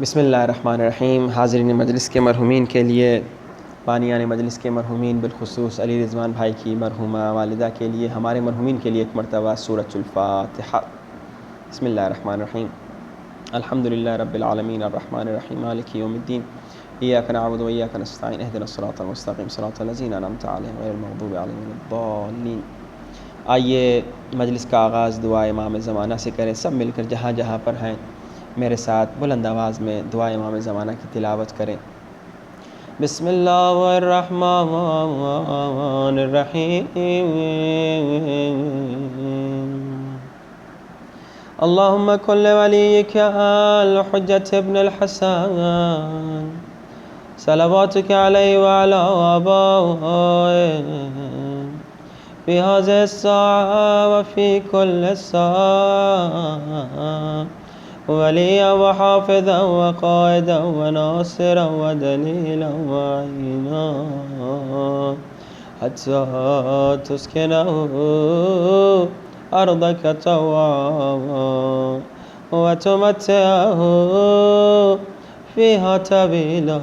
بسم اللہ الرحمن الرحیم۔ حاضرین مجلس کے مرحومین کے لیے، بانیان مجلس کے مرحومین بالخصوص علی رضوان بھائی کی مرحومہ والدہ کے لیے، ہمارے مرحومین کے لیے ایک مرتبہ سورۃ الفاتحہ۔ بسم اللہ الرحمن الرحیم۔ الحمدللہ رب العالمین الرحمن الرحیم مالک یوم الدین، ایاک نعبد و ایاک نستعین، اہدنا الصراط المستقیم صراط الذین انعمت علیہم غیر المغضوب علیہم ولا الضالین۔ آئیے مجلس کا آغاز دعا امام زمانہ سے کریں، سب مل کر جہاں جہاں پر ہیں میرے ساتھ بلند آواز میں دعا امام زمانہ کی تلاوت کریں۔ بسم اللہ الرحمن الرحیم۔ اللہم کن لولیک الحجۃ ابن الحسن صلواتک علیہ وعلی آبائہ فی هذه الساعة وفی کل ساعة وليا وحافظا وقائدا وناصرا ودليلا وعينا حتى تسكنه أرضك طوعا وتمتعه فيها طويلا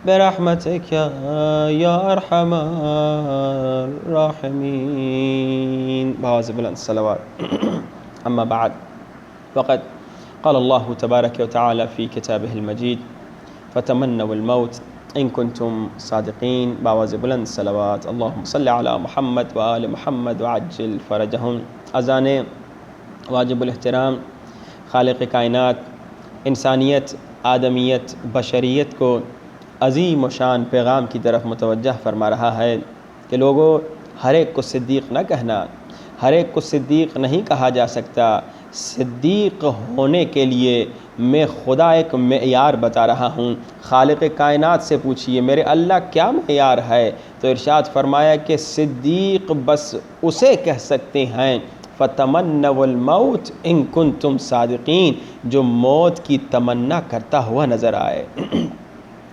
برحمتك يا أرحم الراحمين۔ بآواز بلند الصلوات۔ أما بعد، وقد قال الله تبارك وتعالى في كتابه المجيد فتمنوا الموت إن كنتم صادقين۔ بآواز بلند الصلوات۔ اللهم صل على محمد وآل محمد وعجل فرجهم۔ اذان واجب الاحترام خالق کائنات انسانیت، آدمیت، بشریت کو عظیم و شان پیغام کی طرف متوجہ فرما رہا ہے کہ لوگوں، ہر ایک کو صدیق نہ کہنا، ہر ایک کو صدیق نہیں کہا جا سکتا۔ صدیق ہونے کے لیے میں خدا ایک معیار بتا رہا ہوں۔ خالق کائنات سے پوچھئے میرے اللہ کیا معیار ہے، تو ارشاد فرمایا کہ صدیق بس اسے کہہ سکتے ہیں فتمنوا الموت ان کنتم صادقین، جو موت کی تمنا کرتا ہوا نظر آئے،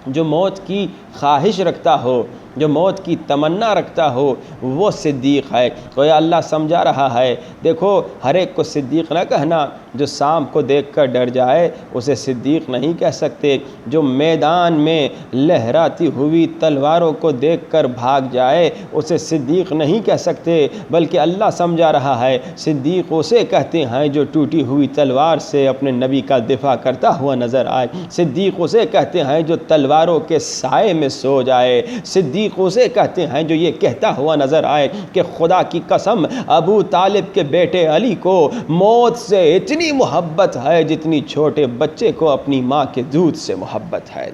جو موت کی خواہش رکھتا ہو، جو موت کی تمنا رکھتا ہو، وہ صدیق ہے۔ تو یہ اللہ سمجھا رہا ہے، دیکھو ہر ایک کو صدیق نہ کہنا۔ جو سانپ کو دیکھ کر ڈر جائے اسے صدیق نہیں کہہ سکتے، جو میدان میں لہراتی ہوئی تلواروں کو دیکھ کر بھاگ جائے اسے صدیق نہیں کہہ سکتے، بلکہ اللہ سمجھا رہا ہے صدیق اسے کہتے ہیں جو ٹوٹی ہوئی تلوار سے اپنے نبی کا دفاع کرتا ہوا نظر آئے۔ صدیق اسے کہتے ہیں جو تلواروں کے سائے میں سو جائے۔ صدیق اسے کہتے ہیں جو یہ کہتا ہوا نظر آئے کہ خدا کی قسم ابو طالب کے بیٹے علی کو موت سے اتنی محبت ہے جتنی چھوٹے بچے کو اپنی ماں کے دودھ سے محبت ہے۔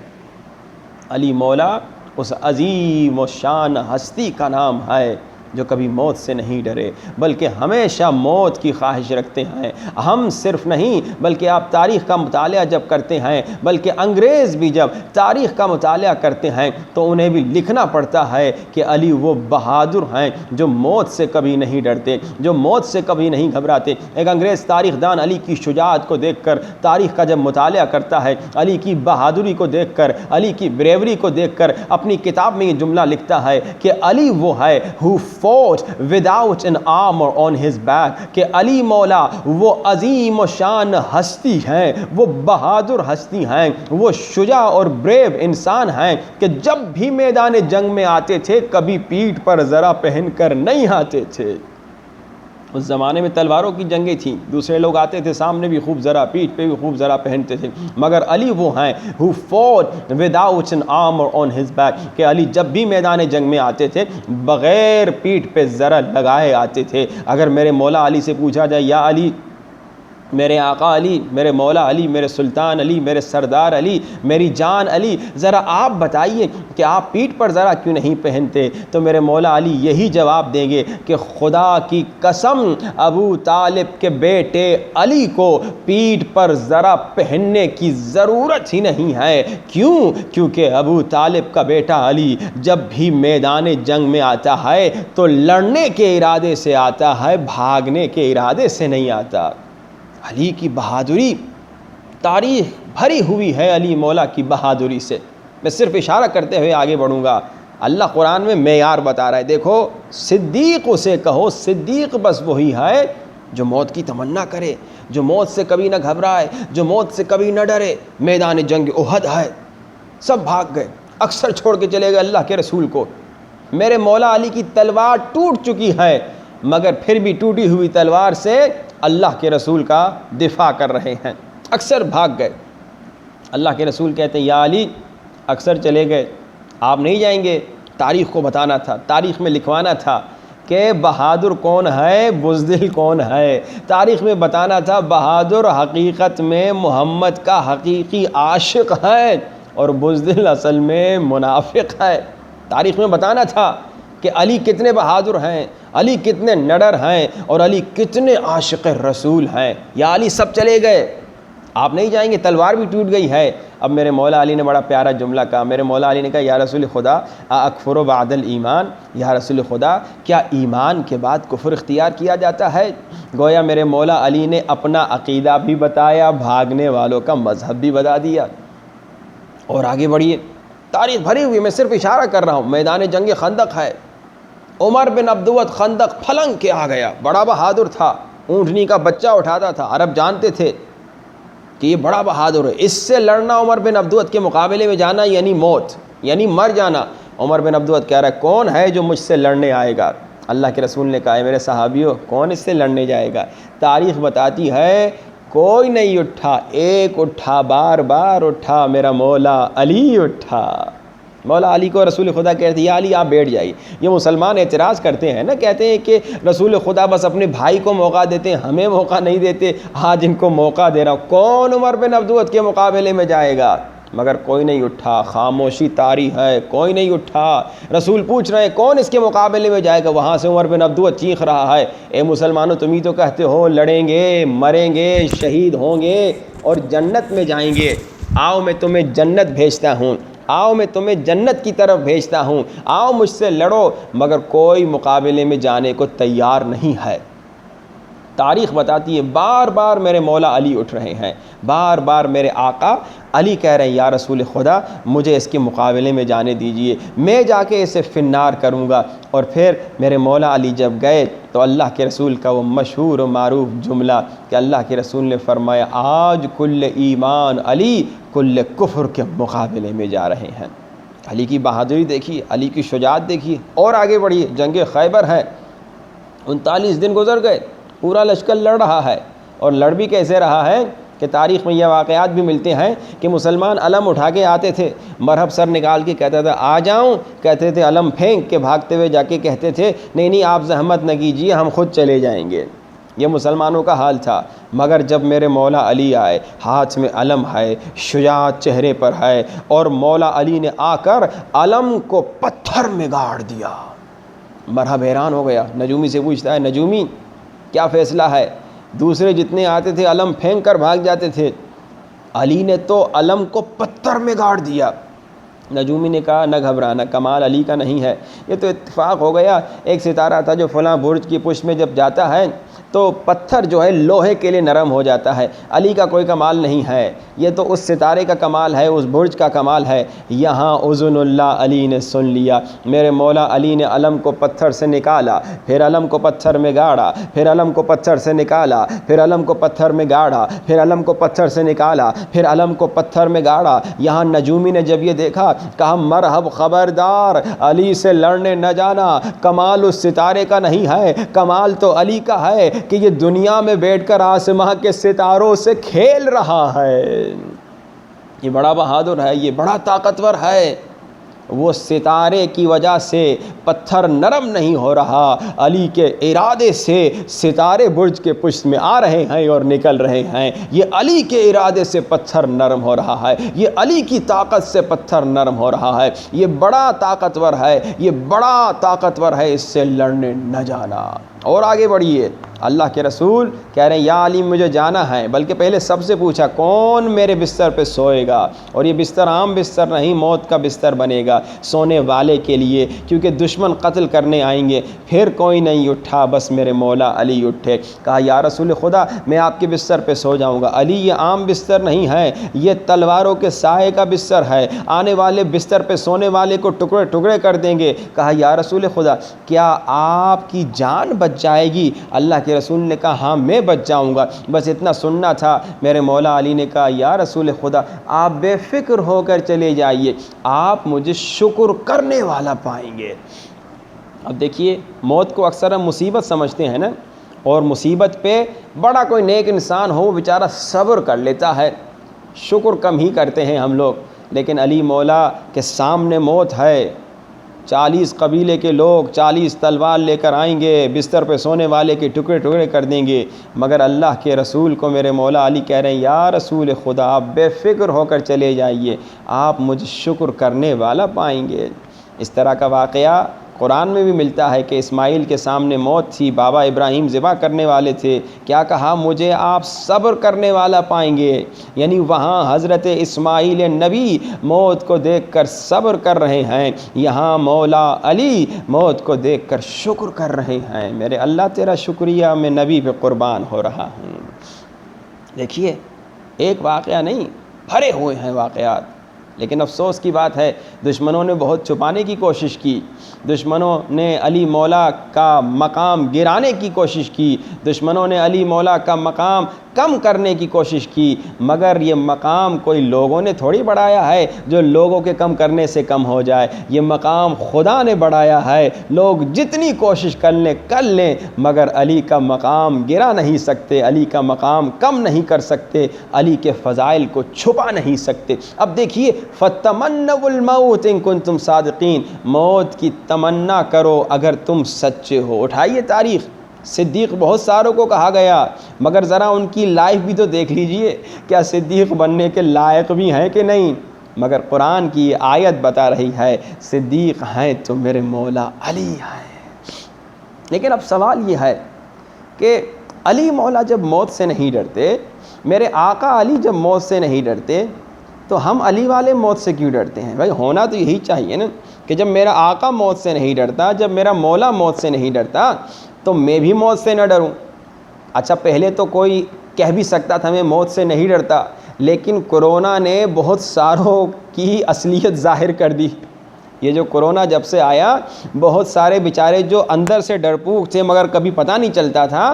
علی مولا اس عظیم و شان ہستی کا نام ہے جو کبھی موت سے نہیں ڈرے بلکہ ہمیشہ موت کی خواہش رکھتے ہیں۔ ہم صرف نہیں بلکہ آپ تاریخ کا مطالعہ جب کرتے ہیں، بلکہ انگریز بھی جب تاریخ کا مطالعہ کرتے ہیں تو انہیں بھی لکھنا پڑتا ہے کہ علی وہ بہادر ہیں جو موت سے کبھی نہیں ڈرتے، جو موت سے کبھی نہیں گھبراتے۔ ایک انگریز تاریخ دان علی کی شجاعت کو دیکھ کر، تاریخ کا جب مطالعہ کرتا ہے، علی کی بہادری کو دیکھ کر، علی کی بریوری کو دیکھ کر اپنی کتاب میں یہ جملہ لکھتا ہے کہ علی وہ ہے who fought without an armor on his back، کہ علی مولا وہ عظیم و شان ہستی ہیں، وہ بہادر ہستی ہیں، وہ شجاع اور بریو انسان ہیں کہ جب بھی میدان جنگ میں آتے تھے کبھی پیٹھ پر زرہ پہن کر نہیں آتے تھے۔ اس زمانے میں تلواروں کی جنگیں تھیں، دوسرے لوگ آتے تھے سامنے بھی خوب زرہ، پیٹھ پہ بھی خوب زرہ پہنتے تھے، مگر علی وہ ہیں who fought without an armor on his back، کہ علی جب بھی میدان جنگ میں آتے تھے بغیر پیٹھ پہ زرہ لگائے آتے تھے۔ اگر میرے مولا علی سے پوچھا جائے یا علی، میرے آقا علی، میرے مولا علی، میرے سلطان علی، میرے سردار علی، میری جان علی، ذرا آپ بتائیے کہ آپ پیٹھ پر ذرا کیوں نہیں پہنتے، تو میرے مولا علی یہی جواب دیں گے کہ خدا کی قسم ابو طالب کے بیٹے علی کو پیٹھ پر ذرا پہننے کی ضرورت ہی نہیں ہے۔ کیوں؟ کیونکہ ابو طالب کا بیٹا علی جب بھی میدان جنگ میں آتا ہے تو لڑنے کے ارادے سے آتا ہے، بھاگنے کے ارادے سے نہیں آتا۔ علی کی بہادری تاریخ بھری ہوئی ہے، علی مولا کی بہادری سے۔ میں صرف اشارہ کرتے ہوئے آگے بڑھوں گا۔ اللہ قرآن میں معیار بتا رہا ہے، دیکھو صدیق اسے کہو، صدیق بس وہی ہے جو موت کی تمنا کرے، جو موت سے کبھی نہ گھبرائے، جو موت سے کبھی نہ ڈرے، میدان جنگ احد ہے، سب بھاگ گئے، اکثر چھوڑ کے چلے گئے اللہ کے رسول کو۔ میرے مولا علی کی تلوار ٹوٹ چکی ہے، مگر پھر بھی ٹوٹی ہوئی تلوار سے اللہ کے رسول کا دفاع کر رہے ہیں، اکثر بھاگ گئے۔ اللہ کے رسول کہتے ہیں یا علی اکثر چلے گئے، آپ نہیں جائیں گے؟ تاریخ کو بتانا تھا، تاریخ میں لکھوانا تھا کہ بہادر کون ہے، بزدل کون ہے۔ تاریخ میں بتانا تھا بہادر حقیقت میں محمد کا حقیقی عاشق ہے اور بزدل اصل میں منافق ہے۔ تاریخ میں بتانا تھا کہ علی کتنے بہادر ہیں، علی کتنے نڈر ہیں اور علی کتنے عاشق رسول ہیں۔ یا علی سب چلے گئے، آپ نہیں جائیں گے؟ تلوار بھی ٹوٹ گئی ہے۔ اب میرے مولا علی نے بڑا پیارا جملہ کہا، میرے مولا علی نے کہا یا رسول خدا اکفر بعد الایمان، یا رسول خدا کیا ایمان کے بعد کفر اختیار کیا جاتا ہے؟ گویا میرے مولا علی نے اپنا عقیدہ بھی بتایا، بھاگنے والوں کا مذہب بھی بتا دیا۔ اور آگے بڑھیے، تاریخ بھری ہوئی، میں صرف اشارہ کر رہا ہوں۔ میدان جنگ خندق ہے، عمر بن عبدود خندق پھلنگ کے آ گیا، بڑا بہادر تھا، اونٹنی کا بچہ اٹھاتا تھا، عرب جانتے تھے کہ یہ بڑا بہادر ہے، اس سے لڑنا عمر بن عبدود کے مقابلے میں جانا یعنی موت، یعنی مر جانا۔ عمر بن عبدود کہہ رہا ہے کون ہے جو مجھ سے لڑنے آئے گا؟ اللہ کے رسول نے کہا ہے میرے صحابیوں کون اس سے لڑنے جائے گا؟ تاریخ بتاتی ہے کوئی نہیں اٹھا، ایک اٹھا، بار بار اٹھا، میرا مولا علی اٹھا۔ مولا علی کو رسول خدا کہتے ہیں یا علی آپ بیٹھ جائیے۔ یہ مسلمان اعتراض کرتے ہیں نا، کہتے ہیں کہ رسول خدا بس اپنے بھائی کو موقع دیتے ہیں، ہمیں موقع نہیں دیتے، آج ان کو موقع دے رہا ہوں۔ کون عمر بن عبدود کے مقابلے میں جائے گا؟ مگر کوئی نہیں اٹھا، خاموشی طاری ہے، کوئی نہیں اٹھا۔ رسول پوچھ رہے ہیں کون اس کے مقابلے میں جائے گا؟ وہاں سے عمر بن عبدود چیخ رہا ہے اے مسلمانوں تم ہی تو کہتے ہو لڑیں گے، مریں گے، شہید ہوں گے اور جنت میں جائیں گے، آؤ میں تمہیں جنت بھیجتا ہوں، آؤ میں تمہیں جنت کی طرف بھیجتا ہوں، آؤ مجھ سے لڑو، مگر کوئی مقابلے میں جانے کو تیار نہیں ہے۔ تاریخ بتاتی ہے بار بار میرے مولا علی اٹھ رہے ہیں، بار بار میرے آقا علی کہہ رہے ہیں یا رسول خدا مجھے اس کے مقابلے میں جانے دیجئے، میں جا کے اسے فنار کروں گا۔ اور پھر میرے مولا علی جب گئے تو اللہ کے رسول کا وہ مشہور و معروف جملہ کہ اللہ کے رسول نے فرمایا آج کل ایمان علی کل کفر کے مقابلے میں جا رہے ہیں۔ علی کی بہادری دیکھیے، علی کی شجاعت دیکھیے۔ اور آگے بڑھیے، جنگ خیبر ہے، 39 دن گزر گئے، پورا لشکر لڑ رہا ہے، اور لڑ بھی کیسے رہا ہے کہ تاریخ میں یہ واقعات بھی ملتے ہیں کہ مسلمان علم اٹھا کے آتے تھے، مرہب سر نکال کے کہتا تھا آ جاؤں، کہتے تھے علم پھینک کے بھاگتے ہوئے جا کے کہتے تھے نہیں نہیں آپ زحمت نہ کیجیے ہم خود چلے جائیں گے۔ یہ مسلمانوں کا حال تھا، مگر جب میرے مولا علی آئے، ہاتھ میں علم ہے، شجاعت چہرے پر ہے، اور مولا علی نے آ کر علم کو پتھر میں گاڑ دیا۔ مرہب حیران ہو گیا، نجومی سے پوچھتا ہے نجومی کیا فیصلہ ہے؟ دوسرے جتنے آتے تھے علم پھینک کر بھاگ جاتے تھے، علی نے تو علم کو پتھر میں گاڑ دیا۔ نجومی نے کہا نہ گھبرانا، کمال علی کا نہیں ہے، یہ تو اتفاق ہو گیا، ایک ستارہ تھا جو فلاں برج کی پشت میں جب جاتا ہے تو پتھر جو ہے لوہے کے لیے نرم ہو جاتا ہے، علی کا کوئی کمال نہیں ہے، یہ تو اس ستارے کا کمال ہے، اس برج کا کمال ہے۔ یہاں اذن اللہ علی نے سن لیا، میرے مولا علی نے علم کو پتھر سے نکالا، پھر علم کو پتھر میں گاڑا، پھر علم کو پتھر سے نکالا، پھر علم کو پتھر میں گاڑا، پھر علم کو پتھر سے نکالا، پھر علم کو پتھر میں گاڑا۔ یہاں نجومی نے جب یہ دیکھا کہا مرحب، خبردار علی سے لڑنے نہ جانا، کمال اس ستارے کا نہیں ہے، کمال تو علی کا ہے کہ یہ دنیا میں بیٹھ کر آسماں کے ستاروں سے کھیل رہا ہے، یہ بڑا بہادر ہے، یہ بڑا طاقتور ہے۔ وہ ستارے کی وجہ سے پتھر نرم نہیں ہو رہا، علی کے ارادے سے ستارے برج کے پشت میں آ رہے ہیں اور نکل رہے ہیں، یہ علی کے ارادے سے پتھر نرم ہو رہا ہے، یہ علی کی طاقت سے پتھر نرم ہو رہا ہے، یہ بڑا طاقتور ہے، یہ بڑا طاقتور ہے، اس سے لڑنے نہ جانا۔ اور آگے بڑھیے، اللہ کے رسول کہہ رہے ہیں یا علی مجھے جانا ہے، بلکہ پہلے سب سے پوچھا کون میرے بستر پہ سوئے گا، اور یہ بستر عام بستر نہیں، موت کا بستر بنے گا سونے والے کے لیے، کیونکہ دشمن قتل کرنے آئیں گے۔ پھر کوئی نہیں اٹھا، بس میرے مولا علی اٹھے، کہا یا رسول خدا میں آپ کے بستر پہ سو جاؤں گا۔ علی یہ عام بستر نہیں ہے، یہ تلواروں کے سائے کا بستر ہے، آنے والے بستر پہ سونے والے کو ٹکڑے ٹکڑے کر دیں گے۔ کہا یا رسول خدا کیا آپ کی جان بچ جائے گی؟ اللہ کے کے رسول نے کہا ہاں میں بچ جاؤں گا، بس اتنا سننا تھا۔ میرے مولا علی نے کہا یا رسول خدا آپ بے فکر ہو کر چلے جائیے، آپ مجھے شکر کرنے والا پائیں گے۔ اب دیکھیے موت کو اکثر ہم مصیبت سمجھتے ہیں نا، اور مصیبت پہ بڑا کوئی نیک انسان ہو وہ بیچارہ صبر کر لیتا ہے، شکر کم ہی کرتے ہیں ہم لوگ۔ لیکن علی مولا کے سامنے موت ہے، 40 قبیلے کے لوگ 40 تلوار لے کر آئیں گے، بستر پہ سونے والے کے ٹکڑے ٹکڑے کر دیں گے، مگر اللہ کے رسول کو میرے مولا علی کہہ رہے ہیں یا رسول خدا آپ بے فکر ہو کر چلے جائیے، آپ مجھے شکر کرنے والا پائیں گے۔ اس طرح کا واقعہ قرآن میں بھی ملتا ہے کہ اسماعیل کے سامنے موت تھی، بابا ابراہیم ذبح کرنے والے تھے، کیا کہا مجھے آپ صبر کرنے والا پائیں گے، یعنی وہاں حضرت اسماعیل نبی موت کو دیکھ کر صبر کر رہے ہیں، یہاں مولا علی موت کو دیکھ کر شکر کر رہے ہیں، میرے اللہ تیرا شکریہ میں نبی پہ قربان ہو رہا ہوں۔ دیکھیے ایک واقعہ نہیں، بھرے ہوئے ہیں واقعات، لیکن افسوس کی بات ہے دشمنوں نے بہت چھپانے کی کوشش کی، دشمنوں نے علی مولا کا مقام گرانے کی کوشش کی، دشمنوں نے علی مولا کا مقام کم کرنے کی کوشش کی، مگر یہ مقام کوئی لوگوں نے تھوڑی بڑھایا ہے جو لوگوں کے کم کرنے سے کم ہو جائے، یہ مقام خدا نے بڑھایا ہے، لوگ جتنی کوشش کر لیں مگر علی کا مقام گرا نہیں سکتے، علی کا مقام کم نہیں کر سکتے، علی کے فضائل کو چھپا نہیں سکتے۔ اب دیکھیے فَتَمَنَّوُا الْمَوْتَ إِن كُنتُمْ صَادِقِينَ، موت کی تمنا کرو اگر تم سچے ہو۔ اٹھائیے تاریخ، صدیق بہت ساروں کو کہا گیا، مگر ذرا ان کی لائف بھی تو دیکھ لیجئے، کیا صدیق بننے کے لائق بھی ہیں کہ نہیں؟ مگر قرآن کی یہ آیت بتا رہی ہے صدیق ہیں تو میرے مولا علی ہیں۔ لیکن اب سوال یہ ہے کہ علی مولا جب موت سے نہیں ڈرتے، میرے آقا علی جب موت سے نہیں ڈرتے، تو ہم علی والے موت سے کیوں ڈرتے ہیں؟ بھائی ہونا تو یہی چاہیے نا کہ جب میرا آقا موت سے نہیں ڈرتا، جب میرا مولا موت سے نہیں ڈرتا تو میں بھی موت سے نہ ڈروں۔ اچھا پہلے تو کوئی کہہ بھی سکتا تھا میں موت سے نہیں ڈرتا، لیکن کرونا نے بہت ساروں کی اصلیت ظاہر کر دی۔ یہ جو کرونا جب سے آیا، بہت سارے بیچارے جو اندر سے ڈرپوک تھے مگر کبھی پتہ نہیں چلتا تھا،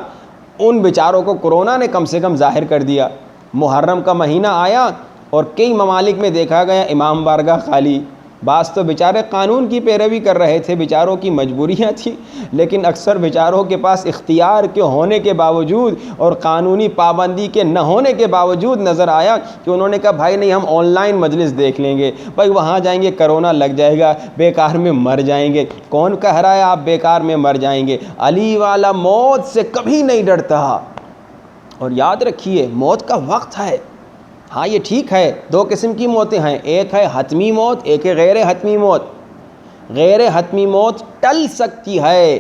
ان بیچاروں کو کرونا نے کم سے کم ظاہر کر دیا۔ محرم کا مہینہ آیا اور کئی ممالک میں دیکھا گیا امام بارگاہ خالی، بعض تو بیچارے قانون کی پیروی کر رہے تھے، بیچاروں کی مجبوریاں تھیں، لیکن اکثر بیچاروں کے پاس اختیار کے ہونے کے باوجود اور قانونی پابندی کے نہ ہونے کے باوجود نظر آیا کہ انہوں نے کہا بھائی نہیں ہم آن لائن مجلس دیکھ لیں گے، بھائی وہاں جائیں گے کرونا لگ جائے گا، بیکار میں مر جائیں گے۔ کون کہہ رہا ہے آپ بیکار میں مر جائیں گے؟ علی والا موت سے کبھی نہیں ڈرتا۔ اور یاد رکھیے موت کا وقت ہے، ہاں یہ ٹھیک ہے، دو قسم کی موتیں ہیں، ایک ہے حتمی موت، ایک ہے غیر حتمی موت۔ غیر حتمی موت ٹل سکتی ہے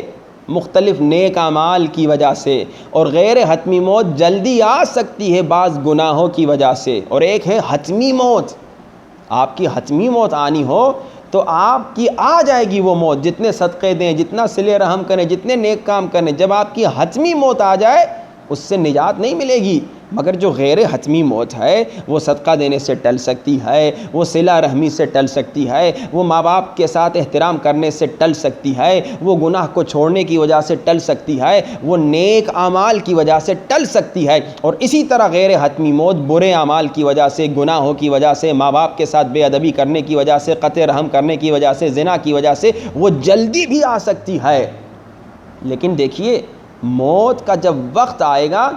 مختلف نیک اعمال کی وجہ سے، اور غیر حتمی موت جلدی آ سکتی ہے بعض گناہوں کی وجہ سے، اور ایک ہے حتمی موت۔ آپ کی حتمی موت آنی ہو تو آپ کی آ جائے گی وہ موت، جتنے صدقے دیں، جتنا صلہ رحم کریں، جتنے نیک کام کریں، جب آپ کی حتمی موت آ جائے اس سے نجات نہیں ملے گی۔ مگر جو غیر حتمی موت ہے وہ صدقہ دینے سے ٹل سکتی ہے، وہ صلہ رحمی سے ٹل سکتی ہے، وہ ماں باپ کے ساتھ احترام کرنے سے ٹل سکتی ہے، وہ گناہ کو چھوڑنے کی وجہ سے ٹل سکتی ہے، وہ نیک اعمال کی وجہ سے ٹل سکتی ہے۔ اور اسی طرح غیر حتمی موت برے اعمال کی وجہ سے، گناہوں کی وجہ سے، ماں باپ کے ساتھ بے ادبی کرنے کی وجہ سے، قطع رحم کرنے کی وجہ سے، زنا کی وجہ سے وہ جلدی بھی آ سکتی ہے۔ لیکن دیکھیے موت کا جب وقت آئے گا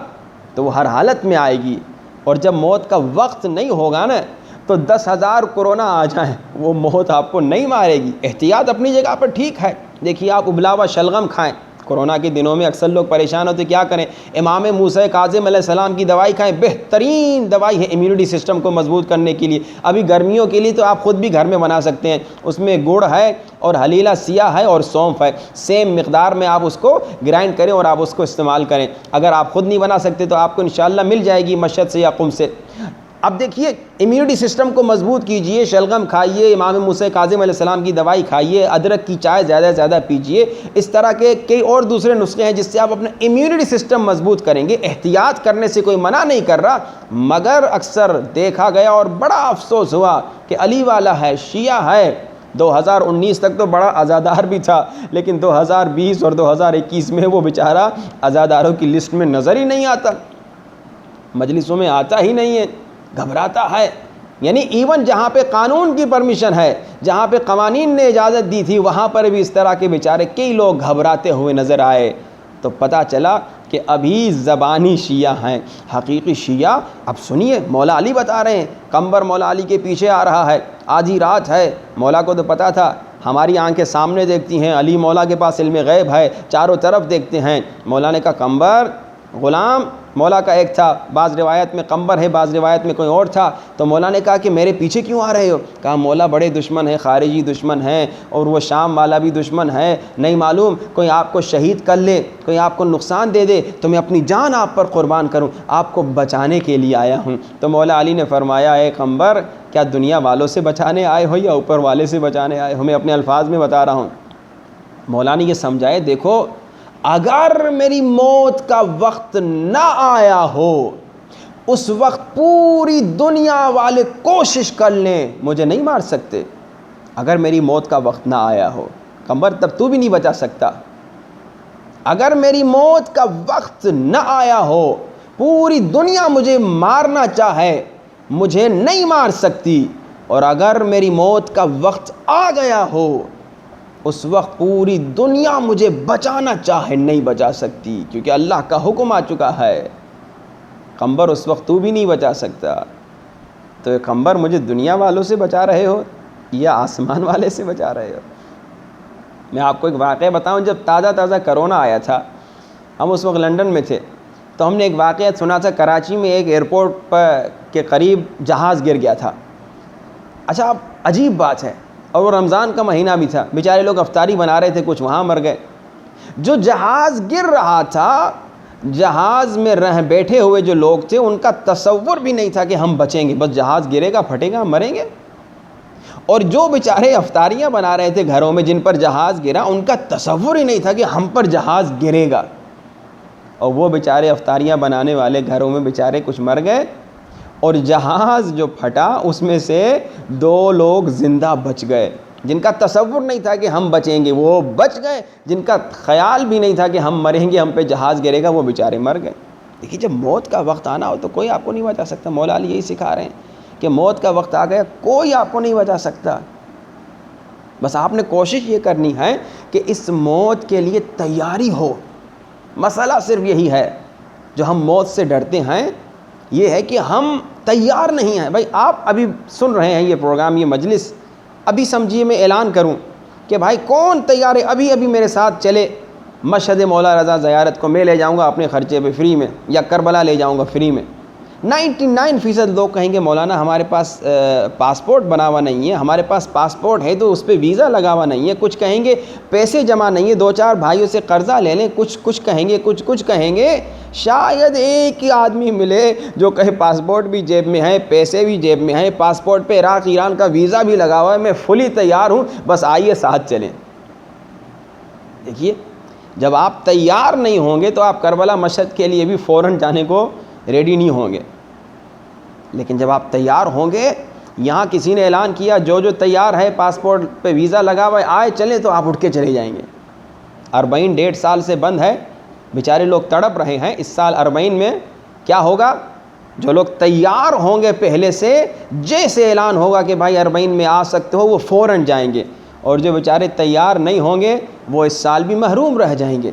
تو وہ ہر حالت میں آئے گی، اور جب موت کا وقت نہیں ہوگا نا تو 10,000 کرونا آ جائیں وہ موت آپ کو نہیں مارے گی۔ احتیاط اپنی جگہ پر ٹھیک ہے، دیکھیے آپ ابلا ہوا شلغم کھائیں، کرونا کے دنوں میں اکثر لوگ پریشان ہوتے کیا کریں؟ امام موسیٰ کاظم علیہ السلام کی دوائی کھائیں، بہترین دوائی ہے امیونٹی سسٹم کو مضبوط کرنے کے لیے۔ ابھی گرمیوں کے لیے تو آپ خود بھی گھر میں بنا سکتے ہیں، اس میں گڑ ہے اور حلیلہ سیاہ ہے اور سونف ہے، سیم مقدار میں آپ اس کو گرائنڈ کریں اور آپ اس کو استعمال کریں۔ اگر آپ خود نہیں بنا سکتے تو آپ کو انشاءاللہ مل جائے گی مشہد سے یا قم سے۔ اب دیکھیے امیونٹی سسٹم کو مضبوط کیجئے، شلغم کھائیے، امام موسیٰ کاظم علیہ السلام کی دوائی کھائیے، ادرک کی چائے زیادہ سے زیادہ پیجئے، اس طرح کے کئی اور دوسرے نسخے ہیں جس سے آپ اپنا امیونٹی سسٹم مضبوط کریں گے۔ احتیاط کرنے سے کوئی منع نہیں کر رہا، مگر اکثر دیکھا گیا اور بڑا افسوس ہوا کہ علی والا ہے، شیعہ ہے، 2019 تک تو بڑا عزادار بھی تھا، لیکن 2020 اور 2021 میں وہ بیچارہ عزاداروں کی لسٹ میں نظر ہی نہیں آتا، مجلسوں میں آتا ہی نہیں ہے، گھبراتا ہے۔ یعنی ایون جہاں پہ قانون کی پرمیشن ہے، جہاں پہ قوانین نے اجازت دی تھی، وہاں پر بھی اس طرح کے بیچارے کئی لوگ گھبراتے ہوئے نظر آئے۔ تو پتہ چلا کہ ابھی زبانی شیعہ ہیں، حقیقی شیعہ اب سنیے، مولا علی بتا رہے ہیں، قمبر مولا علی کے پیچھے آ رہا ہے، آدھی رات ہے، مولا کو تو پتہ تھا، ہماری آنکھیں سامنے دیکھتی ہیں، علی مولا کے پاس علم غیب ہے، چاروں طرف دیکھتے ہیں۔ مولا نے کہا قمبر، غلام مولا کا ایک تھا، بعض روایت میں قمبر ہے، بعض روایت میں کوئی اور تھا، تو مولا نے کہا کہ میرے پیچھے کیوں آ رہے ہو؟ کہا مولا بڑے دشمن ہیں، خارجی دشمن ہیں، اور وہ شام والا بھی دشمن ہے، نہیں معلوم کوئی آپ کو شہید کر لے، کوئی آپ کو نقصان دے دے تو میں اپنی جان آپ پر قربان کروں، آپ کو بچانے کے لیے آیا ہوں۔ تو مولا علی نے فرمایا اے قمبر، کیا دنیا والوں سے بچانے آئے ہو یا اوپر والے سے بچانے آئے ہو؟ میں اپنے الفاظ میں بتا رہا ہوں۔ مولا نے یہ سمجھائے، دیکھو اگر میری موت کا وقت نہ آیا ہو، اس وقت پوری دنیا والے کوشش کر لیں، مجھے نہیں مار سکتے۔ اگر میری موت کا وقت نہ آیا ہو قمبر، تب تو بھی نہیں بچا سکتا۔ اگر میری موت کا وقت نہ آیا ہو، پوری دنیا مجھے مارنا چاہے، مجھے نہیں مار سکتی، اور اگر میری موت کا وقت آ گیا ہو، اس وقت پوری دنیا مجھے بچانا چاہے نہیں بچا سکتی، کیونکہ اللہ کا حکم آ چکا ہے۔ قمبر اس وقت تو بھی نہیں بچا سکتا۔ تو قمبر مجھے دنیا والوں سے بچا رہے ہو یا آسمان والے سے بچا رہے ہو؟ میں آپ کو ایک واقعہ بتاؤں، جب تازہ کرونا آیا تھا، ہم اس وقت لندن میں تھے، تو ہم نے ایک واقعہ سنا تھا، کراچی میں ایک ایئرپورٹ کے قریب جہاز گر گیا تھا۔ اچھا، اب عجیب بات ہے، اور وہ رمضان کا مہینہ بھی تھا، بیچارے لوگ افطاری بنا رہے تھے، کچھ وہاں مر گئے۔ جو جہاز گر رہا تھا، جہاز میں بیٹھے ہوئے جو لوگ تھے، ان کا تصور بھی نہیں تھا کہ ہم بچیں گے، بس جہاز گرے گا، پھٹے گا، ہم مریں گے۔ اور جو بیچارے افطاریاں بنا رہے تھے گھروں میں، جن پر جہاز گرا، ان کا تصور ہی نہیں تھا کہ ہم پر جہاز گرے گا۔ اور وہ بیچارے افطاریاں بنانے والے گھروں میں بیچارے کچھ مر گئے، اور جہاز جو پھٹا اس میں سے 2 لوگ زندہ بچ گئے، جن کا تصور نہیں تھا کہ ہم بچیں گے، وہ بچ گئے۔ جن کا خیال بھی نہیں تھا کہ ہم مریں گے، ہم پہ جہاز گرے گا، وہ بیچارے مر گئے۔ دیکھیے، جب موت کا وقت آنا ہو تو کوئی آپ کو نہیں بچا سکتا۔ مولا علی یہی سکھا رہے ہیں کہ موت کا وقت آ گیا، کوئی آپ کو نہیں بچا سکتا۔ بس آپ نے کوشش یہ کرنی ہے کہ اس موت کے لیے تیاری ہو۔ مسئلہ صرف یہی ہے، جو ہم موت سے ڈرتے ہیں یہ ہے کہ ہم تیار نہیں ہیں۔ بھائی آپ ابھی سن رہے ہیں یہ پروگرام، یہ مجلس، ابھی سمجھیے میں اعلان کروں کہ بھائی کون تیار ہے ابھی میرے ساتھ چلے مشہد مولا رضا زیارت کو، میں لے جاؤں گا اپنے خرچے پہ فری میں، یا کربلا لے جاؤں گا فری میں۔ 99% لوگ کہیں گے مولانا ہمارے پاس پاسپورٹ بنا ہوا نہیں ہے، ہمارے پاس پاسپورٹ ہے تو اس پہ ویزا لگا ہوا نہیں ہے، کچھ کہیں گے پیسے جمع نہیں ہے، 2-4 بھائیوں سے قرضہ لے لیں، کچھ کہیں گے، کچھ کہیں گے۔ شاید ایک ہی آدمی ملے جو کہے پاسپورٹ بھی جیب میں ہے، پیسے بھی جیب میں ہیں، پاسپورٹ پہ عراق ایران کا ویزا بھی لگا ہوا ہے، میں فلی تیار ہوں، بس آئیے ساتھ چلیں۔ دیکھیے، جب آپ تیار نہیں ہوں گے تو آپ کربلا مشہد کے لیے بھی فوراً جانے کو ریڈی نہیں ہوں گے، لیکن جب آپ تیار ہوں گے، یہاں کسی نے اعلان کیا جو تیار ہے، پاسپورٹ پہ ویزا لگا ہوا ہے، آئے چلیں، تو آپ اٹھ کے چلے جائیں گے۔ 40 سال سے بند ہے، بیچارے لوگ تڑپ رہے ہیں۔ اس سال 40 میں کیا ہوگا؟ جو لوگ تیار ہوں گے پہلے سے، جیسے اعلان ہوگا کہ بھائی 40 میں آ سکتے ہو، وہ فوراً جائیں گے، اور جو بیچارے تیار نہیں ہوں گے وہ اس سال بھی محروم رہ جائیں گے۔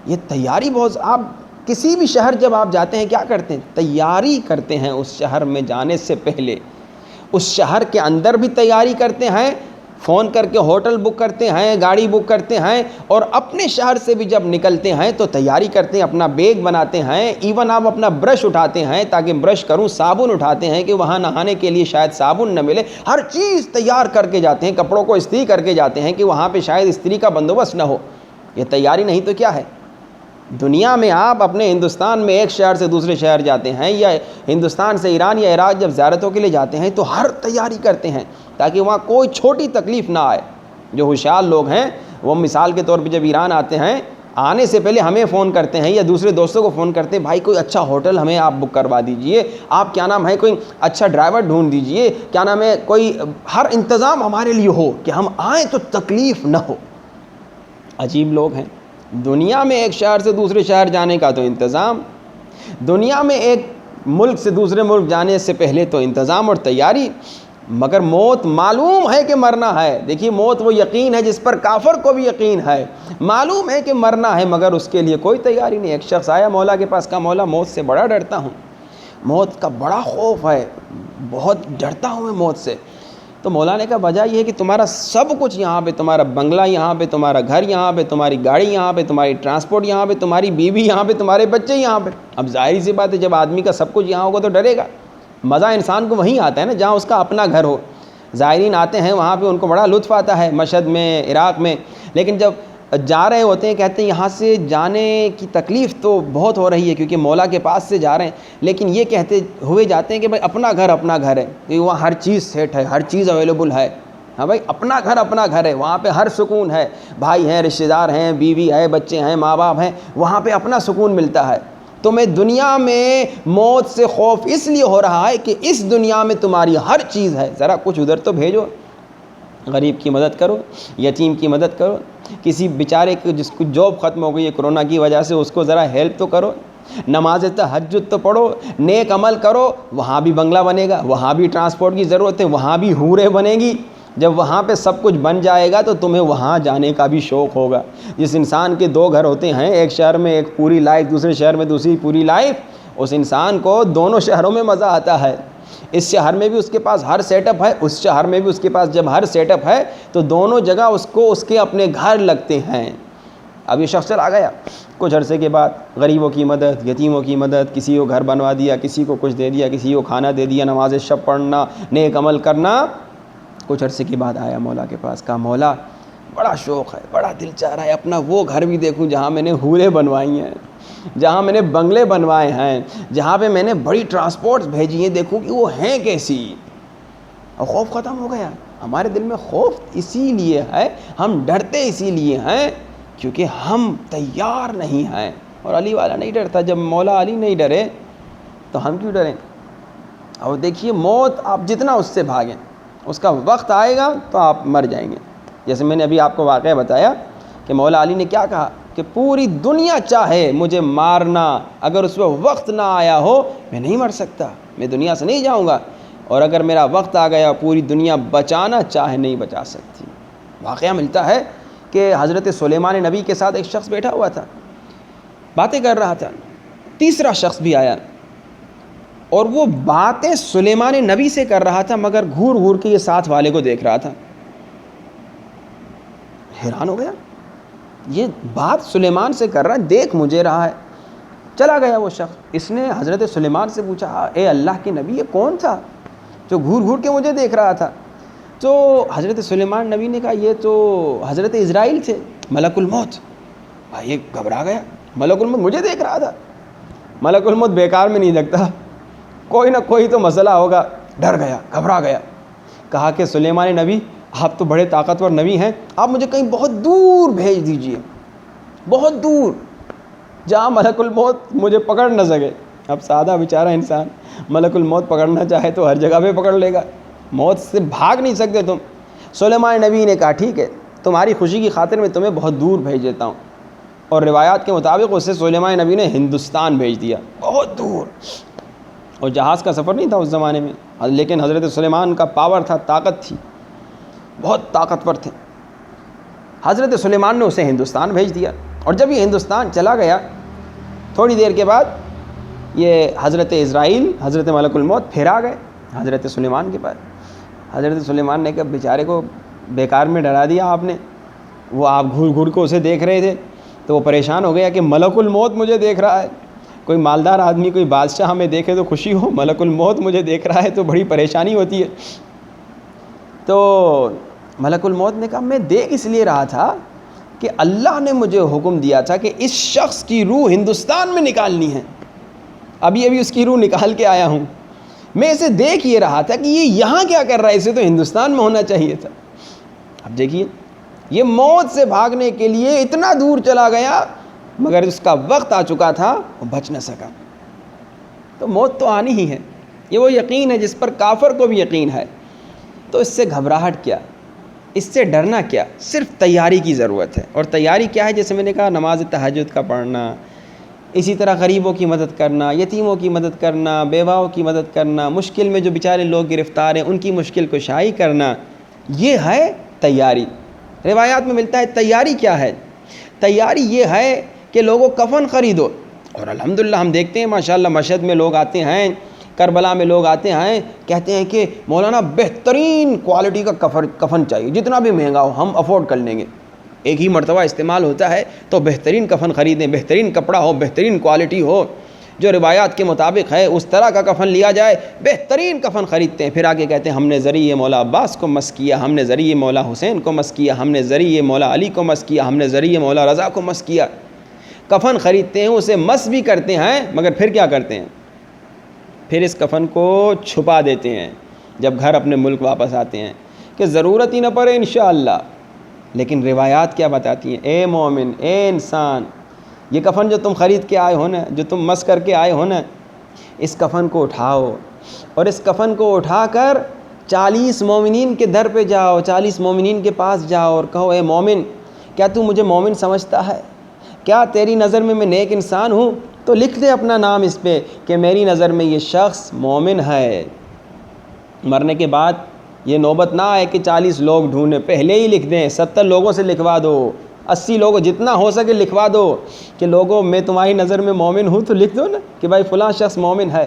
یہ تیاری بہت، آپ کسی بھی شہر جب آپ جاتے ہیں کیا کرتے ہیں؟ تیاری کرتے ہیں اس شہر میں جانے سے پہلے، اس شہر کے اندر بھی تیاری کرتے ہیں، فون کر کے ہوٹل بک کرتے ہیں، گاڑی بک کرتے ہیں، اور اپنے شہر سے بھی جب نکلتے ہیں تو تیاری کرتے ہیں، اپنا بیگ بناتے ہیں، ایون آپ اپنا برش اٹھاتے ہیں تاکہ برش کروں، صابن اٹھاتے ہیں کہ وہاں نہانے کے لیے شاید صابن نہ ملے، ہر چیز تیار کر کے جاتے ہیں، کپڑوں کو استری کر کے جاتے ہیں کہ وہاں پہ شاید استری کا بندوبست نہ ہو۔ یہ تیاری نہیں تو کیا ہے؟ دنیا میں آپ اپنے ہندوستان میں ایک شہر سے دوسرے شہر جاتے ہیں، یا ہندوستان سے ایران یا عراق جب زیارتوں کے لیے جاتے ہیں تو ہر تیاری کرتے ہیں تاکہ وہاں کوئی چھوٹی تکلیف نہ آئے۔ جو ہوشیار لوگ ہیں وہ مثال کے طور پہ جب ایران آتے ہیں، آنے سے پہلے ہمیں فون کرتے ہیں یا دوسرے دوستوں کو فون کرتے ہیں، بھائی کوئی اچھا ہوٹل ہمیں آپ بک کروا دیجئے، آپ کیا نام ہے کوئی اچھا ڈرائیور ڈھونڈ دیجئے، کیا نام ہے کوئی ہر انتظام ہمارے لیے ہو کہ ہم آئیں تو تکلیف نہ ہو۔ عجیب لوگ ہیں، دنیا میں ایک شہر سے دوسرے شہر جانے کا تو انتظام، دنیا میں ایک ملک سے دوسرے ملک جانے سے پہلے تو انتظام اور تیاری، مگر موت معلوم ہے کہ مرنا ہے۔ دیکھیے موت وہ یقین ہے جس پر کافر کو بھی یقین ہے، معلوم ہے کہ مرنا ہے مگر اس کے لیے کوئی تیاری نہیں۔ ایک شخص آیا مولا کے پاس، کہا مولا موت سے بڑا ڈرتا ہوں، موت کا بڑا خوف ہے، بہت ڈرتا ہوں میں موت سے۔ تو مولا نے کہا وجہ یہ ہے کہ تمہارا سب کچھ یہاں پہ، تمہارا بنگلہ یہاں پہ، تمہارا گھر یہاں پہ، تمہاری گاڑی یہاں پہ، تمہاری ٹرانسپورٹ یہاں پہ، تمہاری بیوی یہاں پہ، تمہارے بچے یہاں پہ۔ اب ظاہری سی بات ہے جب آدمی کا سب کچھ یہاں ہوگا تو ڈرے گا۔ مزہ انسان کو وہیں آتا ہے نا جہاں اس کا اپنا گھر ہو۔ زائرین آتے ہیں وہاں پہ ان کو بڑا لطف آتا ہے، مشہد میں، عراق میں، لیکن جب جا رہے ہوتے ہیں کہتے ہیں یہاں سے جانے کی تکلیف تو بہت ہو رہی ہے کیونکہ مولا کے پاس سے جا رہے ہیں، لیکن یہ کہتے ہوئے جاتے ہیں کہ بھائی اپنا گھر ہے، کہ وہاں ہر چیز سیٹ ہے، ہر چیز اویلیبل ہے۔ ہاں بھائی اپنا گھر ہے، وہاں پہ ہر سکون ہے، بھائی ہیں، رشتہ دار ہیں، بیوی ہے، بچے ہیں، ماں باپ ہیں، وہاں پہ اپنا سکون ملتا ہے۔ تمہیں دنیا میں موت سے خوف اس لیے ہو رہا ہے کہ اس دنیا میں تمہاری ہر چیز ہے، ذرا کچھ ادھر تو بھیجو، غریب کی مدد کرو، یتیم کی مدد کرو، کسی بیچارے کو جس کو جاب ختم ہو گئی ہے کرونا کی وجہ سے اس کو ذرا ہیلپ تو کرو، نماز تہجد تو پڑھو، نیک عمل کرو، وہاں بھی بنگلہ بنے گا، وہاں بھی ٹرانسپورٹ کی ضرورت ہے، وہاں بھی حوریں بنے گی۔ جب وہاں پہ سب کچھ بن جائے گا تو تمہیں وہاں جانے کا بھی شوق ہوگا۔ جس انسان کے دو گھر ہوتے ہیں، ایک شہر میں ایک پوری لائف، دوسرے شہر میں دوسری پوری لائف، اس انسان کو دونوں شہروں میں مزہ آتا ہے۔ اس شہر میں بھی اس کے پاس ہر سیٹ اپ ہے، اس شہر میں بھی اس کے پاس جب ہر سیٹ اپ ہے تو دونوں جگہ اس کو اس کے اپنے گھر لگتے ہیں۔ اب یہ شخص چلا گیا، کچھ عرصے کے بعد غریبوں کی مدد، یتیموں کی مدد، کسی کو گھر بنوا دیا، کسی کو کچھ دے دیا، کسی کو کھانا دے دیا، نماز شب پڑھنا، نیک عمل کرنا۔ کچھ عرصے کے بعد آیا مولا کے پاس، کہا مولا بڑا شوق ہے، بڑا دل چاہ رہا ہے اپنا وہ گھر بھی دیکھوں جہاں میں نے حوریں بنوائی ہیں، جہاں میں نے بنگلے بنوائے ہیں، جہاں پہ میں نے بڑی ٹرانسپورٹس بھیجی ہیں، دیکھوں کہ وہ ہیں کیسی۔ اور خوف ختم ہو گیا۔ ہمارے دل میں خوف اسی لیے ہے، ہم ڈرتے اسی لیے ہیں کیونکہ ہم تیار نہیں ہیں۔ اور علی والا نہیں ڈرتا، جب مولا علی نہیں ڈرے تو ہم کیوں ڈریں؟ اور دیکھیے موت آپ جتنا اس سے بھاگیں، اس کا وقت آئے گا تو آپ مر جائیں گے۔ جیسے میں نے ابھی آپ کو واقعہ بتایا کہ مولا علی نے کیا کہا کہ پوری دنیا چاہے مجھے مارنا، اگر اس میں وقت نہ آیا ہو میں نہیں مر سکتا، میں دنیا سے نہیں جاؤں گا، اور اگر میرا وقت آ گیا پوری دنیا بچانا چاہے نہیں بچا سکتی۔ واقعہ ملتا ہے کہ حضرت سلیمان نبی کے ساتھ ایک شخص بیٹھا ہوا تھا، باتیں کر رہا تھا، تیسرا شخص بھی آیا اور وہ باتیں سلیمان نبی سے کر رہا تھا مگر گھور گھور کے یہ ساتھ والے کو دیکھ رہا تھا۔ حیران ہو گیا، یہ بات سلیمان سے کر رہا ہے، دیکھ مجھے رہا ہے۔ چلا گیا وہ شخص، اس نے حضرت سلیمان سے پوچھا اے اللہ کے نبی یہ کون تھا جو گھور گھور کے مجھے دیکھ رہا تھا؟ تو حضرت سلیمان نبی نے کہا یہ تو حضرت اسرائیل تھے، ملک الموت۔ بھائی یہ گھبرا گیا، ملک الموت مجھے دیکھ رہا تھا؟ ملک الموت بیکار میں نہیں لگتا، کوئی نہ کوئی تو مسئلہ ہوگا۔ ڈر گیا، گھبرا گیا، کہا کہ سلیمان نبی آپ تو بڑے طاقتور نبی ہیں، آپ مجھے کہیں بہت دور بھیج دیجئے، بہت دور جہاں ملک الموت مجھے پکڑ نہ سکے۔ اب سادہ بیچارہ انسان ملک الموت پکڑنا چاہے تو ہر جگہ پہ پکڑ لے گا، موت سے بھاگ نہیں سکتے تم۔ سلیمان نبی نے کہا ٹھیک ہے، تمہاری خوشی کی خاطر میں تمہیں بہت دور بھیج دیتا ہوں، اور روایات کے مطابق اسے سلیمان نبی نے ہندوستان بھیج دیا، بہت دور۔ اور جہاز کا سفر نہیں تھا اس زمانے میں، لیکن حضرت سلیمان کا پاور تھا، طاقت تھی، بہت طاقتور تھے۔ حضرت سلیمان نے اسے ہندوستان بھیج دیا، اور جب یہ ہندوستان چلا گیا تھوڑی دیر کے بعد یہ حضرت اسرائیل، حضرت ملک الموت پھر آ گئے حضرت سلیمان کے پاس۔ حضرت سلیمان نے کہا بیچارے کو بیکار میں ڈرا دیا آپ نے، وہ آپ گھور گھور کو اسے دیکھ رہے تھے تو وہ پریشان ہو گیا کہ ملک الموت مجھے دیکھ رہا ہے۔ کوئی مالدار آدمی، کوئی بادشاہ ہمیں دیکھے تو خوشی ہو، ملک الموت مجھے دیکھ رہا ہے تو بڑی پریشانی ہوتی ہے۔ تو ملک الموت نے کہا میں دیکھ اس لیے رہا تھا کہ اللہ نے مجھے حکم دیا تھا کہ اس شخص کی روح ہندوستان میں نکالنی ہے، ابھی اس کی روح نکال کے آیا ہوں، میں اسے دیکھ یہ رہا تھا کہ یہ یہاں کیا کر رہا ہے، اسے تو ہندوستان میں ہونا چاہیے تھا۔ اب دیکھیے یہ موت سے بھاگنے کے لیے اتنا دور چلا گیا مگر اس کا وقت آ چکا تھا وہ بچ نہ سکا۔ تو موت تو آنی ہی ہے، یہ وہ یقین ہے جس پر کافر کو بھی یقین ہے۔ تو اس سے گھبراہٹ کیا، اس سے ڈرنا کیا، صرف تیاری کی ضرورت ہے۔ اور تیاری کیا ہے؟ جیسے میں نے کہا، نماز تہجد کا پڑھنا، اسی طرح غریبوں کی مدد کرنا، یتیموں کی مدد کرنا، بیواؤں کی مدد کرنا، مشکل میں جو بیچارے لوگ گرفتار ہیں ان کی مشکل کشائی کرنا، یہ ہے تیاری۔ روایات میں ملتا ہے تیاری کیا ہے؟ تیاری یہ ہے کہ لوگوں کفن خریدو۔ اور الحمدللہ ہم دیکھتے ہیں ماشاءاللہ مشہد میں لوگ آتے ہیں، کربلا میں لوگ آتے ہیں، کہتے ہیں کہ مولانا بہترین کوالٹی کا کفن چاہیے، جتنا بھی مہنگا ہو ہم افورڈ کر لیں گے۔ ایک ہی مرتبہ استعمال ہوتا ہے تو بہترین کفن خریدیں، بہترین کپڑا ہو، بہترین کوالٹی ہو، جو روایات کے مطابق ہے اس طرح کا کفن لیا جائے، بہترین کفن خریدتے ہیں۔ پھر آگے کہتے ہیں ہم نے ذریعہ مولا عباس کو مس کیا، ہم نے ذریعہ مولا حسین کو مس کیا، ہم نے ذریعہ مولا علی کو مس کیا، ہم نے ذریعہ مولا رضا کو مس کیا۔ کفن خریدتے ہیں، اسے مس بھی کرتے ہیں، مگر پھر کیا کرتے ہیں؟ پھر اس کفن کو چھپا دیتے ہیں جب گھر اپنے ملک واپس آتے ہیں کہ ضرورت ہی نہ پڑے انشاءاللہ۔ لیکن روایات کیا بتاتی ہیں؟ اے مومن، اے انسان، یہ کفن جو تم خرید کے آئے ہو نا، جو تم مس کر کے آئے ہو نا، اس کفن کو اٹھاؤ اور اس کفن کو اٹھا کر 40 مومنین کے در پہ جاؤ، 40 مومنین کے پاس جاؤ اور کہو اے مومن، کیا تو مجھے مومن سمجھتا ہے؟ کیا تیری نظر میں نیک انسان ہوں؟ تو لکھ دے اپنا نام اس پہ کہ میری نظر میں یہ شخص مومن ہے۔ مرنے کے بعد یہ نوبت نہ آئے کہ 40 لوگ ڈھونڈیں، پہلے ہی لکھ دیں، 70 لوگوں سے لکھوا دو، 80 لوگوں، جتنا ہو سکے لکھوا دو کہ لوگوں میں تمہاری نظر میں مومن ہوں، تو لکھ دو نا کہ بھائی فلاں شخص مومن ہے۔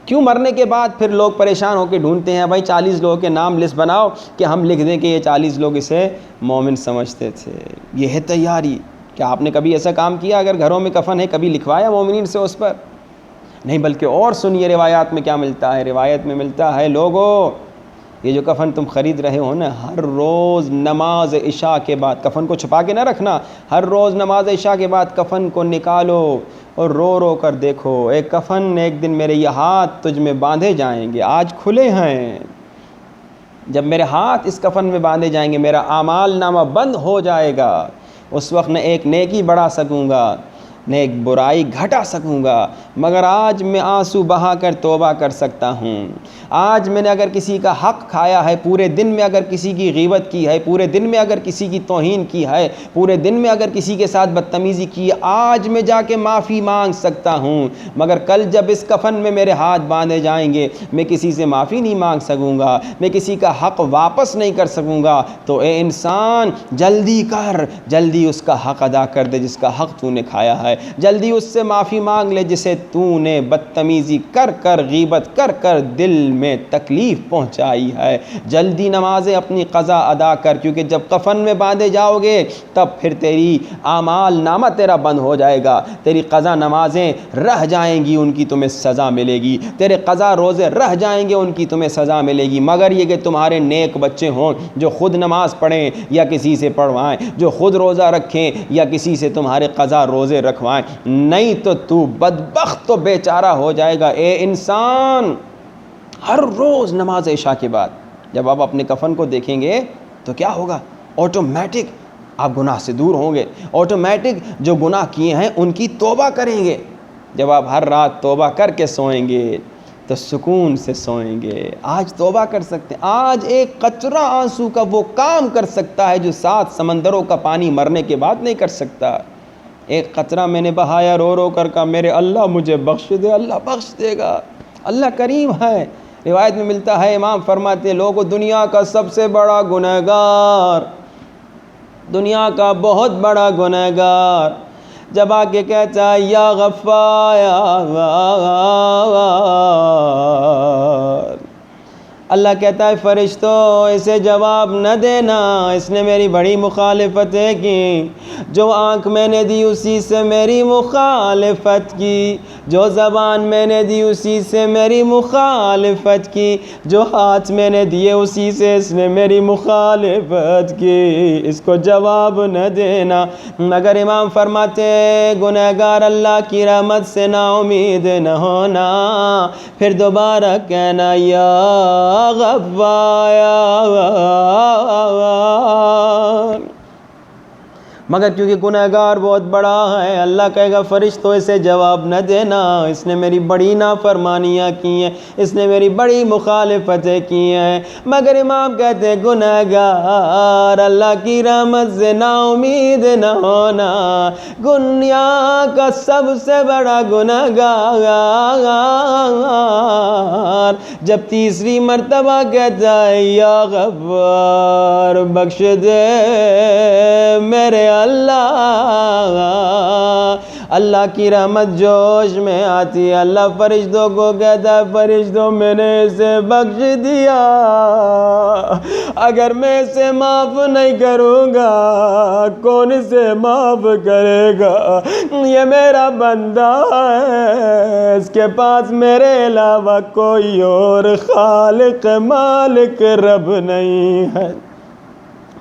کیوں مرنے کے بعد پھر لوگ پریشان ہو کے ڈھونڈتے ہیں؟ بھائی 40 لوگوں کے نام لسٹ بناؤ کہ ہم لکھ دیں کہ یہ 40 لوگ اسے مومن سمجھتے تھے۔ یہ ہے تیاری۔ کیا آپ نے کبھی ایسا کام کیا؟ اگر گھروں میں کفن ہے کبھی لکھوایا مومنین سے اس پر؟ نہیں، بلکہ اور سنیے روایات میں کیا ملتا ہے۔ روایت میں ملتا ہے لوگوں، یہ جو کفن تم خرید رہے ہو نا، ہر روز نماز عشاء کے بعد، کفن کو چھپا کے نہ رکھنا، ہر روز نماز عشاء کے بعد کفن کو نکالو اور رو رو کر دیکھو، اے کفن ایک دن میرے یہ ہاتھ تجھ میں باندھے جائیں گے، آج کھلے ہیں، جب میرے ہاتھ اس کفن میں باندھے جائیں گے میرا اعمال نامہ بند ہو جائے گا، اس وقت نہ ایک نیکی بڑھا سکوں گا نہ ایک برائی گھٹا سکوں گا، مگر آج میں آنسو بہا کر توبہ کر سکتا ہوں۔ آج میں نے اگر کسی کا حق کھایا ہے، پورے دن میں اگر کسی کی غیبت کی ہے، پورے دن میں اگر کسی کی توہین کی ہے، پورے دن میں اگر کسی کے ساتھ بدتمیزی کی ہے، آج میں جا کے معافی مانگ سکتا ہوں، مگر کل جب اس کفن میں میرے ہاتھ باندھے جائیں گے میں کسی سے معافی نہیں مانگ سکوں گا، میں کسی کا حق واپس نہیں کر سکوں گا۔ تو اے انسان جلدی کر، جلدی اس کا حق ادا کر دے جس کا حق تو نے کھایا ہے، جلدی اس سے معافی مانگ لے جسے تو نے بدتمیزی کر کر، غیبت کر کر دل میں تکلیف پہنچائی ہے، جلدی نمازیں اپنی قضا ادا کر، کیونکہ جب کفن میں باندھے جاؤ گے تب پھر تیری اعمال نامہ تیرا بند ہو جائے گا، تیری قضا نمازیں رہ جائیں گی، ان کی تمہیں سزا ملے گی، تیرے قضا روزے رہ جائیں گے، ان کی تمہیں سزا ملے گی، مگر یہ کہ تمہارے نیک بچے ہوں جو خود نماز پڑھیں یا کسی سے پڑھوائیں، جو خود روزہ رکھیں یا کسی سے تمہارے قضا روزے رکھوائیں، نہیں تو بدبخت تو بیچارہ ہو جائے گا۔ اے انسان، ہر روز نماز عشاء کے بعد جب آپ اپنے کفن کو دیکھیں گے تو کیا ہوگا؟ آٹومیٹک آپ گناہ سے دور ہوں گے، آٹومیٹک جو گناہ کیے ہیں ان کی توبہ کریں گے۔ جب آپ ہر رات توبہ کر کے سوئیں گے تو سکون سے سوئیں گے۔ آج توبہ کر سکتے ہیں، آج ایک قطرہ آنسو کا وہ کام کر سکتا ہے جو 7 سمندروں کا پانی مرنے کے بعد نہیں کر سکتا۔ ایک قطرہ میں نے بہایا رو رو کر کہا میرے اللہ مجھے بخش دے، اللہ بخش دے گا، اللہ کریم ہے۔ روایت میں ملتا ہے، امام فرماتے ہیں لوگو دنیا کا سب سے بڑا گنہگار، دنیا کا بہت بڑا گنہگار جب آ کے کہتا ہے یا غفار، اللہ کہتا ہے فرشتوں اسے جواب نہ دینا، اس نے میری بڑی مخالفتیں کی، جو آنکھ میں نے دی اسی سے میری مخالفت کی، جو زبان میں نے دی اسی سے میری مخالفت کی، جو ہاتھ میں نے دیے اسی سے اس نے میری مخالفت کی، اس کو جواب نہ دینا۔ مگر امام فرماتے گنہگار اللہ کی رحمت سے نا امید نہ ہونا، پھر دوبارہ کہنا یا غفار، مگر کیونکہ گنہگار بہت بڑا ہے، اللہ کہے گا فرشتوں اسے جواب نہ دینا، اس نے میری بڑی نافرمانیاں کی ہیں، اس نے میری بڑی مخالفتیں کی ہیں۔ مگر امام کہتے ہیں گنہگار اللہ کی رحمت سے نا امید نہ ہونا، دنیا کا سب سے بڑا گنہگار جب تیسری مرتبہ کہتا ہے یا غفار بخش دے میرے اللہ، اللہ کی رحمت جوش میں آتی ہے، اللہ فرشتوں کو کہتا ہے فرشتوں میں نے اسے بخش دیا، اگر میں اسے معاف نہیں کروں گا کون اسے معاف کرے گا؟ یہ میرا بندہ ہے، اس کے پاس میرے علاوہ کوئی اور خالق مالک رب نہیں ہے،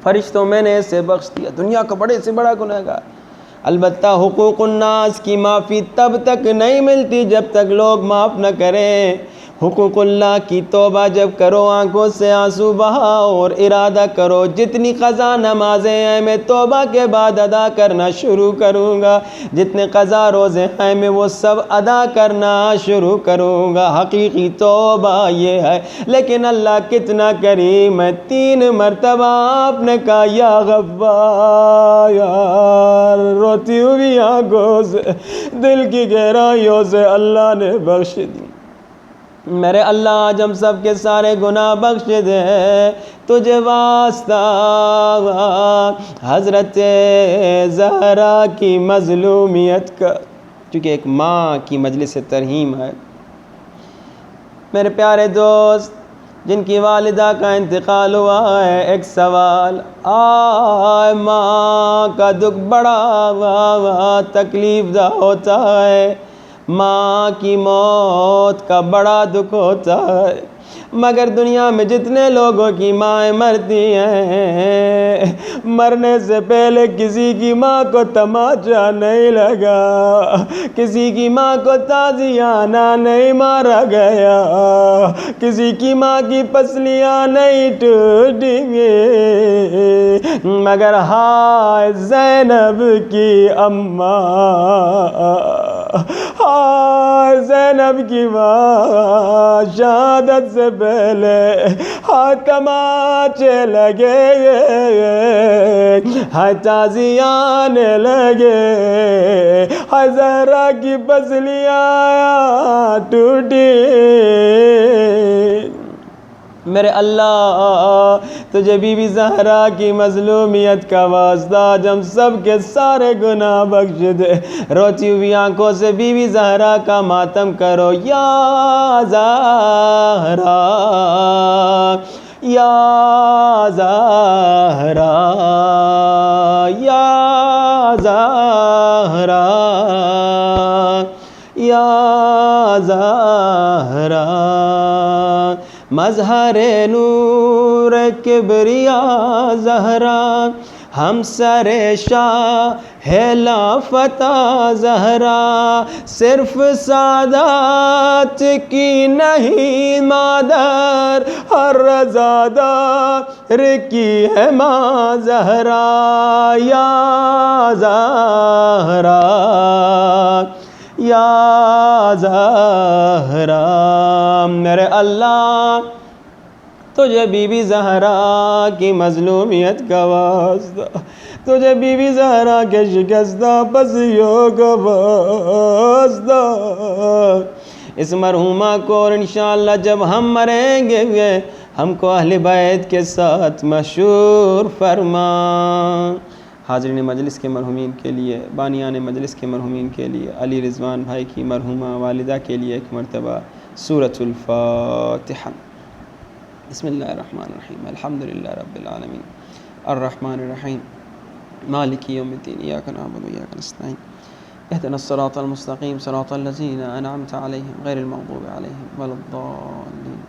فرشتوں میں نے اسے بخش دیا، دنیا کا بڑے سے بڑا گنہگار۔ البتہ حقوق الناس کی معافی تب تک نہیں ملتی جب تک لوگ معاف نہ کریں۔ حقوق اللہ کی توبہ جب کرو آنکھوں سے آنسو بہاؤ اور ارادہ کرو جتنی قضا نمازیں ہیں میں توبہ کے بعد ادا کرنا شروع کروں گا، جتنے قضا روزے ہیں میں وہ سب ادا کرنا شروع کروں گا، حقیقی توبہ یہ ہے۔ لیکن اللہ کتنا کریم ہے، 3 مرتبہ آپ نے کہا یا غفار، روتی ہوئی آنکھوں سے دل کی گہرائیوں سے اللہ نے بخش دی، میرے اللہ آج ہم سب کے سارے گناہ بخش دے، تجھے واسطہ حضرت زہرا کی مظلومیت کا، چونکہ ایک ماں کی مجلس ترحیم ہے۔ میرے پیارے دوست جن کی والدہ کا انتقال ہوا ہے، ایک سوال، ماں کا دکھ بڑا تکلیف دہ ہوتا ہے، ماں کی موت کا بڑا دکھ ہوتا ہے، مگر دنیا میں جتنے لوگوں کی مائیں مرتی ہیں مرنے سے پہلے کسی کی ماں کو تماچا نہیں لگا، کسی کی ماں کو تازیانہ نہیں مارا گیا، کسی کی ماں کی پسلیاں نہیں ٹوٹی گئی، مگر ہائے زینب کی اماں، ہائے زینب کی ماں، شہادت سے پہلے تماچے لگے، تازیاں آنے لگے، زہرا کی پسلیاں ٹوٹی، میرے اللہ تجھے بی بی زہرا کی مظلومیت کا واسطہ آج ہم سب کے سارے گناہ بخش دے، روتی ہوئی آنکھوں سے بی بی زہرا کا ماتم کرو، یا زہرا یا زہرا یا زہرا یا زہرا، مظہر نور کبریا زہرا، ہم سر شاہ لافتہ زہرا، صرف سادات کی نہیں مادر، ہر رضادار کی ہے ماں زہرا، یا زہرا یا زہرا، میرے اللہ تجھے بی بی زہرا کی مظلومیت کا واسطہ، تجھے بی بی زہرا کے شکستہ پسیوں کا واسطہ، اس مرحومہ کو اور انشاءاللہ جب ہم مریں گے ہم کو اہل بیت کے ساتھ مشہور فرما۔ حاضرین مجلس کے مرحومین کے لیے، بانیان مجلس کے مرحومین کے لیے، علی رضوان بھائی کی مرحومہ والدہ کے لیے ایک مرتبہ سورۃ الفاتحہ۔ بسم اللہ الرحمن الرحیم، الحمدللہ رب العالمین، الرحمن الرحیم، مالک یوم الدین، ایاک نعبد و ایاک نستعین، اهدنا الصراط المستقیم، صراط الذین انعمت علیہم غیر المغضوب علیہم ولا الضالین۔